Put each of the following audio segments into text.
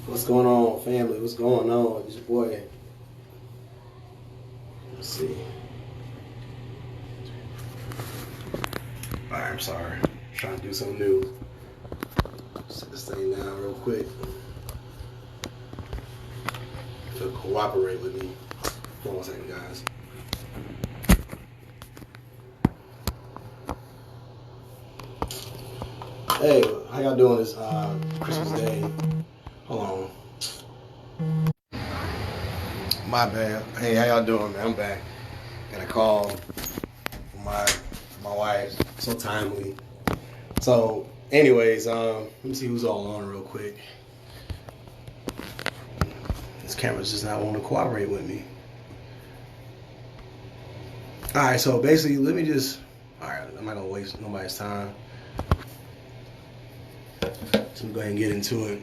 What's going on, family? What's going on? It's your boy. Let's see. Alright, I'm sorry. I'm trying to do something new. Set this thing down real quick. To cooperate with me. Hold on a second, guys. Hey, how y'all doing this Christmas Day? Hold on. My bad. Hey, how y'all doing, man? I'm back. Got a call from my wife. So timely. So, anyways, let me see who's all on real quick. This camera's just not wanting to cooperate with me. Alright, so basically, let me just... Alright, I'm not going to waste nobody's time. So, go ahead and get into it.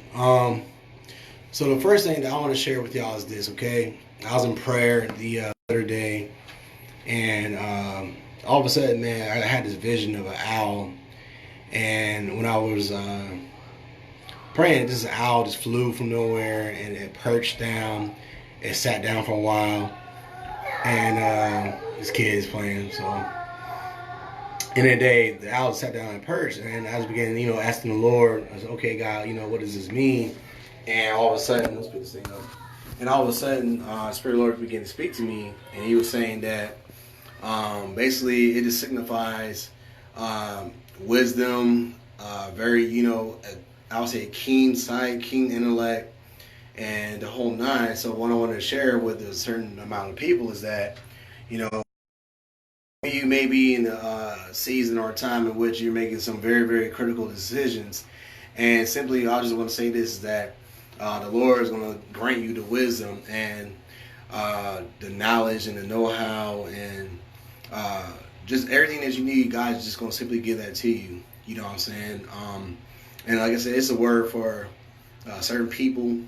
So, the first thing that I want to share with y'all is this, okay? I was in prayer the other day, and all of a sudden, man, I had this vision of an owl. And when I was praying, this owl just flew from nowhere and it perched down. It sat down for a while, and this kid is playing. So, in the day, the owl sat down and perched, and I was beginning, asking the Lord. I said, "Okay, God, what does this mean?" And all of a sudden, let's pick this thing up. And all of a sudden, Spirit of the Lord began to speak to me, and He was saying that basically it just signifies wisdom, very, I would say keen sight, keen intellect, and the whole nine. So what I want to share with a certain amount of people is that, you may be in a season or a time in which you're making some very, very critical decisions. And simply, I just want to say this, is that the Lord is going to grant you the wisdom and the knowledge and the know-how and just everything that you need. God is just going to simply give that to you. You know what I'm saying? And like I said, it's a word for certain people.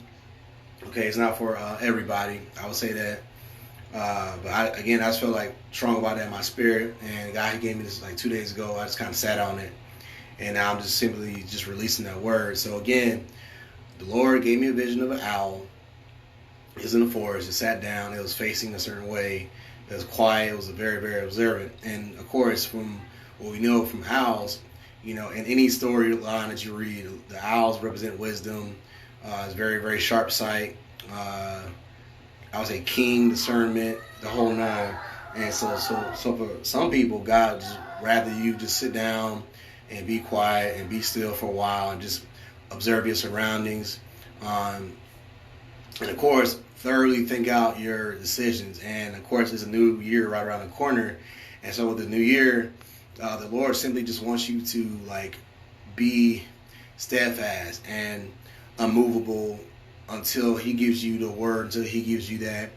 Okay, it's not for everybody. I would say that. But I just felt like strong about that in my spirit. And God gave me this like 2 days ago. I just kind of sat on it. And now I'm just simply just releasing that word. So again, the Lord gave me a vision of an owl. It was in the forest. It sat down. It was facing a certain way. It was quiet. It was very, very observant. And of course, from what we know from owls, in any storyline that you read, the owls represent wisdom. It's very, very sharp sight. I would say keen discernment, the whole nine. And so for some people, God just rather you just sit down and be quiet and be still for a while and just observe your surroundings. And of course, thoroughly think out your decisions. And of course, it's a new year right around the corner. And so with the new year, the Lord simply just wants you to be steadfast and unmovable until He gives you the word, until He gives you that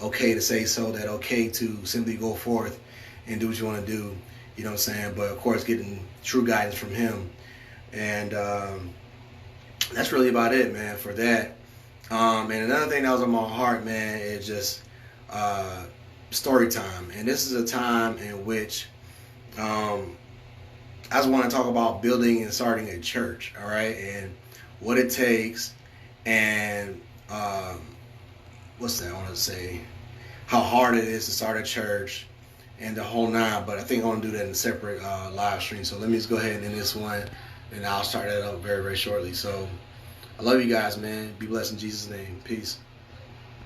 okay to say so, that okay to simply go forth and do what you want to do. You know what I'm saying? But of course, getting true guidance from Him. And that's really about it, man, for that. And another thing that was on my heart, man, is just story time. And this is a time in which I just want to talk about building and starting a church, all right? And what it takes, and what's that I want to say? How hard it is to start a church and the whole nine. But I think I want to do that in a separate live stream. So let me just go ahead and end this one, and I'll start that up very, very shortly. So I love you guys, man. Be blessed in Jesus' name. Peace.